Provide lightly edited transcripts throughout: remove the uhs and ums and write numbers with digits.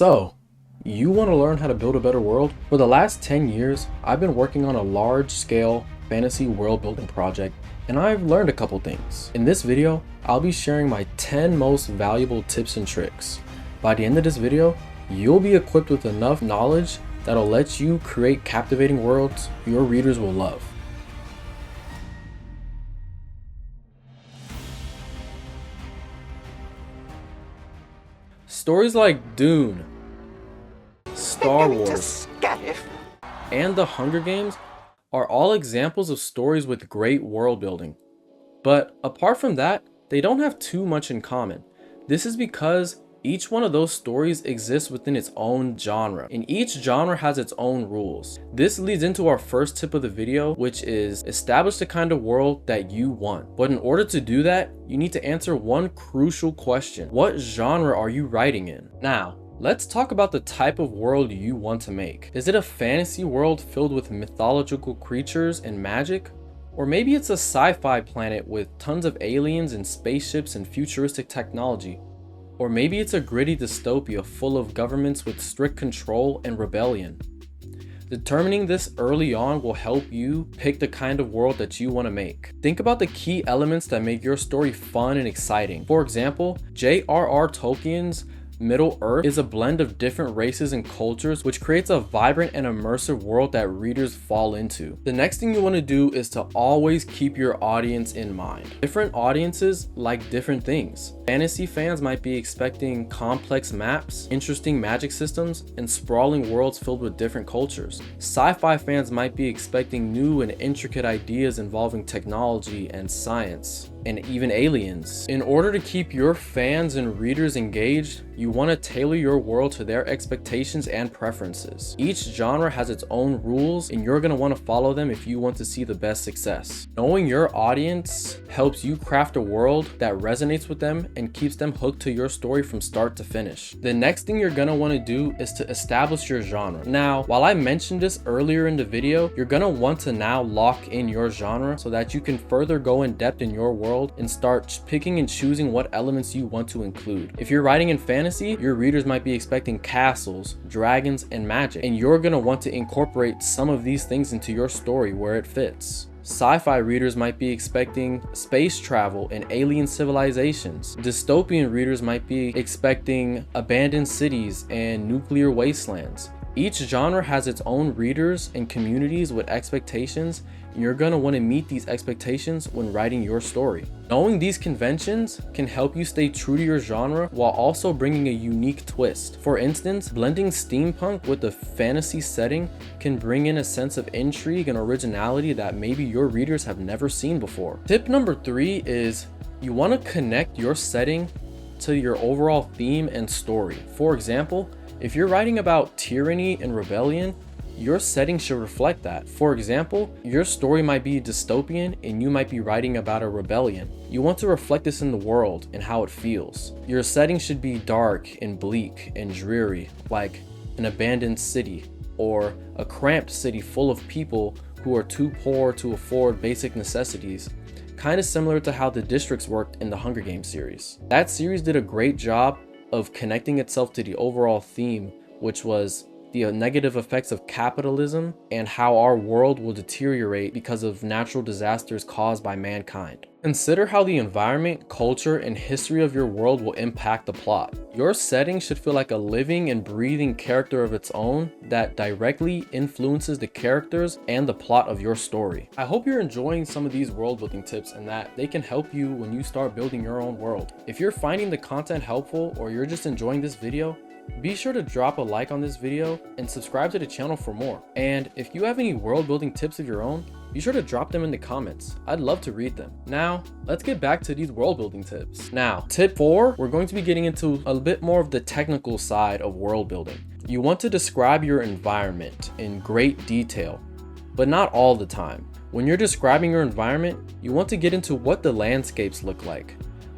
So, you want to learn how to build a better world? For the last 10 years, I've been working on a large-scale fantasy world building project, and I've learned a couple things. In this video, I'll be sharing my 10 most valuable tips and tricks. By the end of this video, you'll be equipped with enough knowledge that'll let you create captivating worlds your readers will love. Stories like Dune, Star Wars, and The Hunger Games are all examples of stories with great world building. But apart from that, they don't have too much in common. This is because each one of those stories exists within its own genre, and each genre has its own rules. This leads into our first tip of the video, which is establish the kind of world that you want. But in order to do that, you need to answer one crucial question. What genre are you writing in? Now, let's talk about the type of world you want to make. Is it a fantasy world filled with mythological creatures and magic? Or maybe it's a sci-fi planet with tons of aliens and spaceships and futuristic technology? Or maybe it's a gritty dystopia full of governments with strict control and rebellion. Determining this early on will help you pick the kind of world that you want to make. Think about the key elements that make your story fun and exciting. For example, J.R.R. Tolkien's Middle-earth is a blend of different races and cultures, which creates a vibrant and immersive world that readers fall into. The next thing you want to do is to always keep your audience in mind. Different audiences like different things. Fantasy fans might be expecting complex maps, interesting magic systems, and sprawling worlds filled with different cultures. Sci-fi fans might be expecting new and intricate ideas involving technology and science, and even aliens. In order to keep your fans and readers engaged, you want to tailor your world to their expectations and preferences. Each genre has its own rules, and you're going to want to follow them if you want to see the best success. Knowing your audience helps you craft a world that resonates with them and keeps them hooked to your story from start to finish. The next thing you're going to want to do is to establish your genre. Now, while I mentioned this earlier in the video, you're going to want to now lock in your genre so that you can further go in depth in your world and start picking and choosing what elements you want to include. If you're writing in fantasy, your readers might be expecting castles, dragons, and magic, and you're going to want to incorporate some of these things into your story where it fits. Sci-fi readers might be expecting space travel and alien civilizations. Dystopian readers might be expecting abandoned cities and nuclear wastelands. Each genre has its own readers and communities with expectations, and you're going to want to meet these expectations when writing your story. Knowing these conventions can help you stay true to your genre while also bringing a unique twist. For instance, blending steampunk with a fantasy setting can bring in a sense of intrigue and originality that maybe your readers have never seen before. Tip number 3 is you want to connect your setting to your overall theme and story. For example, if you're writing about tyranny and rebellion, your setting should reflect that. For example, your story might be dystopian and you might be writing about a rebellion. You want to reflect this in the world and how it feels. Your setting should be dark and bleak and dreary, like an abandoned city or a cramped city full of people who are too poor to afford basic necessities. Kind of similar to how the districts worked in the Hunger Games series. That series did a great job of connecting itself to the overall theme, which was the negative effects of capitalism and how our world will deteriorate because of natural disasters caused by mankind. Consider how the environment, culture, and history of your world will impact the plot. Your setting should feel like a living and breathing character of its own that directly influences the characters and the plot of your story. I hope you're enjoying some of these world building tips and that they can help you when you start building your own world. If you're finding the content helpful or you're just enjoying this video, be sure to drop a like on this video and subscribe to the channel for more. And if you have any world building tips of your own, be sure to drop them in the comments. I'd love to read them. Now, let's get back to these world building tips. Now, tip 4, we're going to be getting into a bit more of the technical side of world building. You want to describe your environment in great detail, but not all the time. When you're describing your environment, you want to get into what the landscapes look like.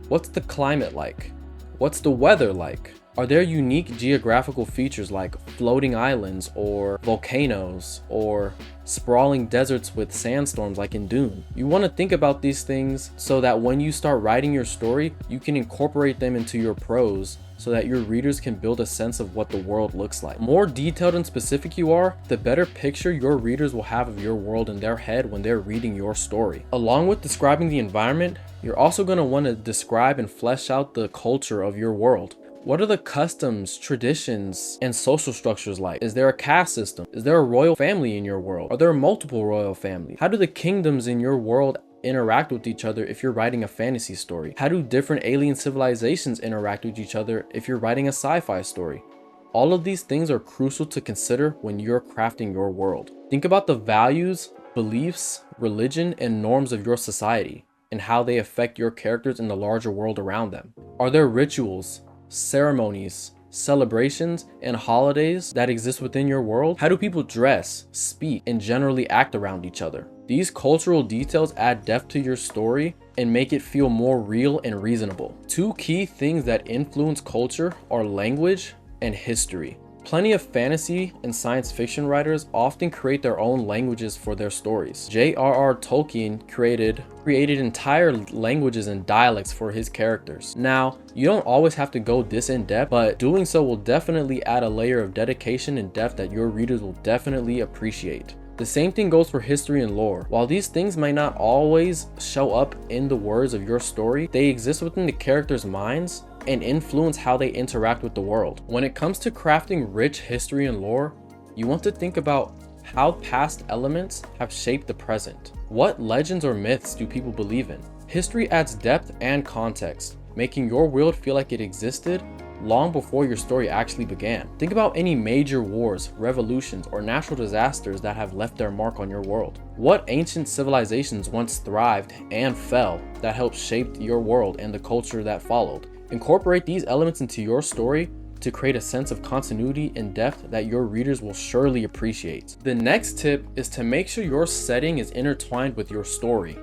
What's the climate like? What's the weather like? Are there unique geographical features like floating islands or volcanoes or sprawling deserts with sandstorms like in Dune? You want to think about these things so that when you start writing your story, you can incorporate them into your prose so that your readers can build a sense of what the world looks like. The more detailed and specific you are, the better picture your readers will have of your world in their head when they're reading your story. Along with describing the environment, you're also going to want to describe and flesh out the culture of your world. What are the customs, traditions, and social structures like? Is there a caste system? Is there a royal family in your world? Are there multiple royal families? How do the kingdoms in your world interact with each other if you're writing a fantasy story? How do different alien civilizations interact with each other if you're writing a sci-fi story? All of these things are crucial to consider when you're crafting your world. Think about the values, beliefs, religion, and norms of your society and how they affect your characters in the larger world around them. Are there rituals, ceremonies, celebrations, and holidays that exist within your world? How do people dress, speak, and generally act around each other? These cultural details add depth to your story and make it feel more real and reasonable. Two key things that influence culture are language and history. Plenty of fantasy and science fiction writers often create their own languages for their stories. J.R.R. Tolkien created entire languages and dialects for his characters. Now, you don't always have to go this in depth, but doing so will definitely add a layer of dedication and depth that your readers will definitely appreciate. The same thing goes for history and lore. While these things might not always show up in the words of your story, they exist within the characters' minds and influence how they interact with the world. When it comes to crafting rich history and lore, you want to think about how past elements have shaped the present. What legends or myths do people believe in? History adds depth and context, making your world feel like it existed long before your story actually began. Think about any major wars, revolutions, or natural disasters that have left their mark on your world. What ancient civilizations once thrived and fell that helped shape your world and the culture that followed? Incorporate these elements into your story to create a sense of continuity and depth that your readers will surely appreciate. The next tip is to make sure your setting is intertwined with your story.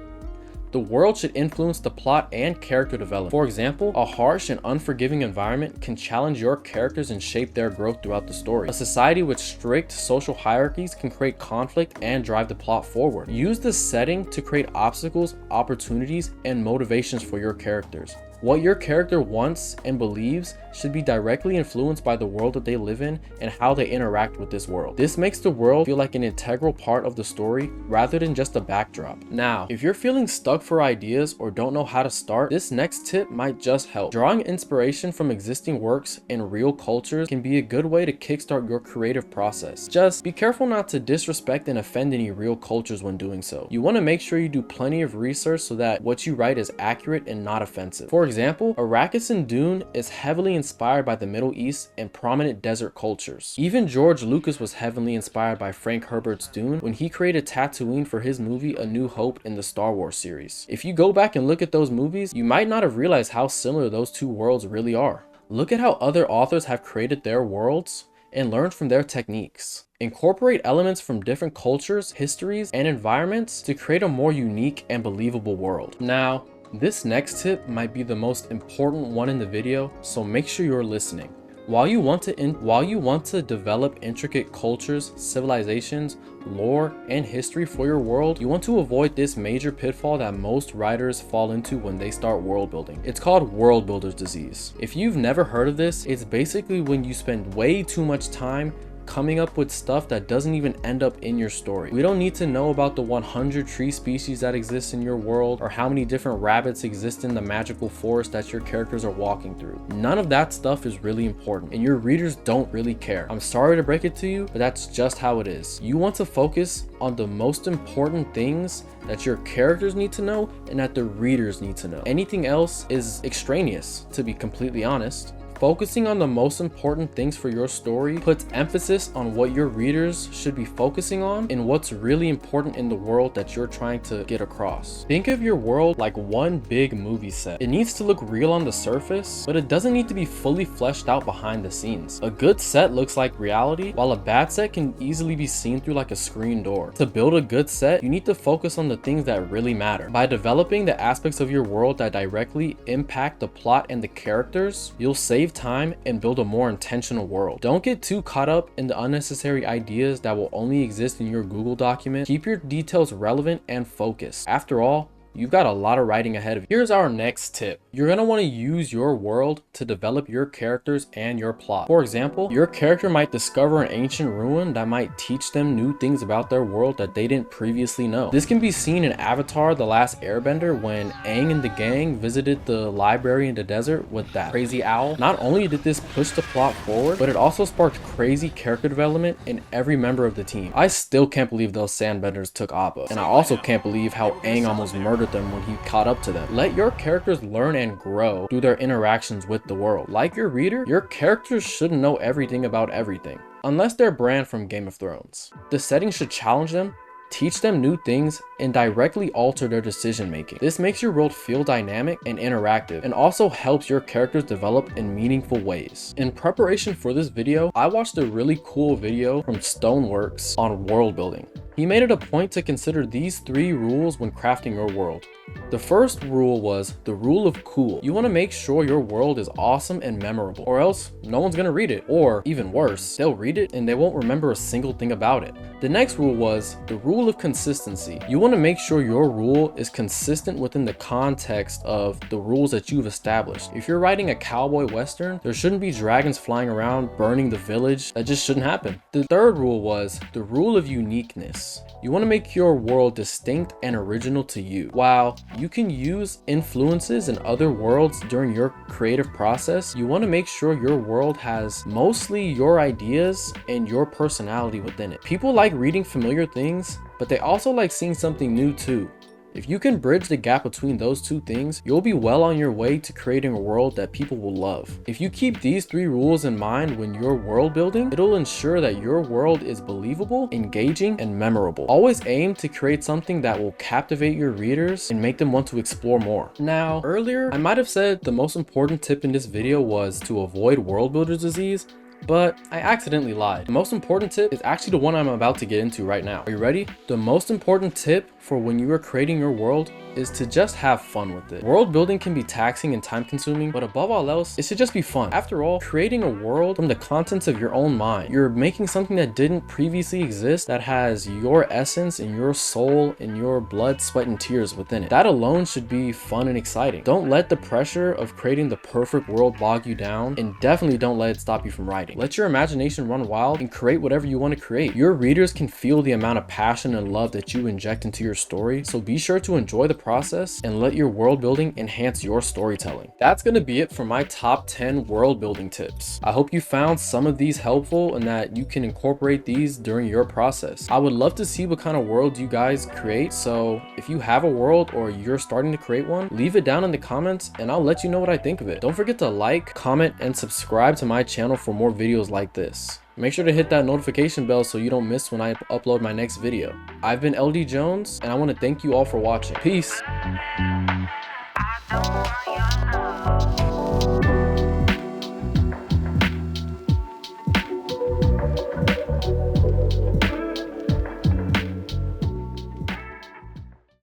The world should influence the plot and character development. For example, a harsh and unforgiving environment can challenge your characters and shape their growth throughout the story. A society with strict social hierarchies can create conflict and drive the plot forward. Use the setting to create obstacles, opportunities, and motivations for your characters. What your character wants and believes should be directly influenced by the world that they live in and how they interact with this world. This makes the world feel like an integral part of the story rather than just a backdrop. Now, if you're feeling stuck for ideas or don't know how to start, this next tip might just help. Drawing inspiration from existing works and real cultures can be a good way to kickstart your creative process. Just be careful not to disrespect and offend any real cultures when doing so. You want to make sure you do plenty of research so that what you write is accurate and not offensive. For example, Arrakis in Dune is heavily inspired by the Middle East and prominent desert cultures. Even George Lucas was heavily inspired by Frank Herbert's Dune when he created Tatooine for his movie A New Hope in the Star Wars series. If you go back and look at those movies, you might not have realized how similar those two worlds really are. Look at how other authors have created their worlds and learn from their techniques. Incorporate elements from different cultures, histories, and environments to create a more unique and believable world. Now, this next tip might be the most important one in the video, so make sure you're listening. While you want to develop intricate cultures, civilizations, lore, and history for your world, you want to avoid this major pitfall that most writers fall into when they start world building. It's called world builder's disease. If you've never heard of this, it's basically when you spend way too much time coming up with stuff that doesn't even end up in your story. We don't need to know about the 100 tree species that exist in your world or how many different rabbits exist in the magical forest that your characters are walking through. None of that stuff is really important and your readers don't really care. I'm sorry to break it to you, but that's just how it is. You want to focus on the most important things that your characters need to know and that the readers need to know. Anything else is extraneous, to be completely honest. Focusing on the most important things for your story puts emphasis on what your readers should be focusing on and what's really important in the world that you're trying to get across. Think of your world like one big movie set. It needs to look real on the surface, but it doesn't need to be fully fleshed out behind the scenes. A good set looks like reality, while a bad set can easily be seen through like a screen door. To build a good set, you need to focus on the things that really matter. By developing the aspects of your world that directly impact the plot and the characters, you'll save time and build a more intentional world. Don't get too caught up in the unnecessary ideas that will only exist in your Google document. Keep your details relevant and focused. After all, you've got a lot of writing ahead of you. Here's our next tip. You're going to want to use your world to develop your characters and your plot. For example, your character might discover an ancient ruin that might teach them new things about their world that they didn't previously know. This can be seen in Avatar: The Last Airbender when Aang and the gang visited the library in the desert with that crazy owl. Not only did this push the plot forward, but it also sparked crazy character development in every member of the team. I still can't believe those sandbenders took Appa, and I also can't believe how Aang almost murdered them when he caught up to them. Let your characters learn and grow through their interactions with the world. Like your reader, your characters shouldn't know everything about everything, unless they're Bran from Game of Thrones. The setting should challenge them, teach them new things, and directly alter their decision making. This makes your world feel dynamic and interactive, and also helps your characters develop in meaningful ways. In preparation for this video, I watched a really cool video from Stoneworks on world building. He made it a point to consider these 3 rules when crafting your world. The first rule was the rule of cool. You want to make sure your world is awesome and memorable, or else no one's gonna read it. Or even worse, they'll read it and they won't remember a single thing about it. The next rule was the rule of consistency. You want to make sure your rule is consistent within the context of the rules that you've established. If you're writing a cowboy western, there shouldn't be dragons flying around burning the village. That just shouldn't happen. The third rule was the rule of uniqueness. You want to make your world distinct and original to you. While you can use influences in other worlds during your creative process, you want to make sure your world has mostly your ideas and your personality within it. People like reading familiar things, but they also like seeing something new too. If you can bridge the gap between those 2 things, you'll be well on your way to creating a world that people will love. If you keep these 3 rules in mind when you're world building, it'll ensure that your world is believable, engaging, and memorable. Always aim to create something that will captivate your readers and make them want to explore more. Now, earlier, I might have said the most important tip in this video was to avoid world builder's disease, but I accidentally lied. The most important tip is actually the one I'm about to get into right now. Are you ready? The most important tip for when you are creating your world is to just have fun with it. World building can be taxing and time consuming, but above all else, it should just be fun. After all, creating a world from the contents of your own mind, you're making something that didn't previously exist, that has your essence and your soul and your blood, sweat, and tears within it. That alone should be fun and exciting. Don't let the pressure of creating the perfect world bog you down, and definitely don't let it stop you from writing. Let your imagination run wild and create whatever you want to create. Your readers can feel the amount of passion and love that you inject into your story, so be sure to enjoy the process and let your world building enhance your storytelling. That's going to be it for my top 10 world building tips. I hope you found some of these helpful and that you can incorporate these during your process. I would love to see what kind of world you guys create, so if you have a world or you're starting to create one, leave it down in the comments and I'll let you know what I think of it. Don't forget to like, comment, and subscribe to my channel for more videos like this. Make sure to hit that notification bell so you don't miss when I upload my next video. I've been LD Jones, and I want to thank you all for watching. Peace.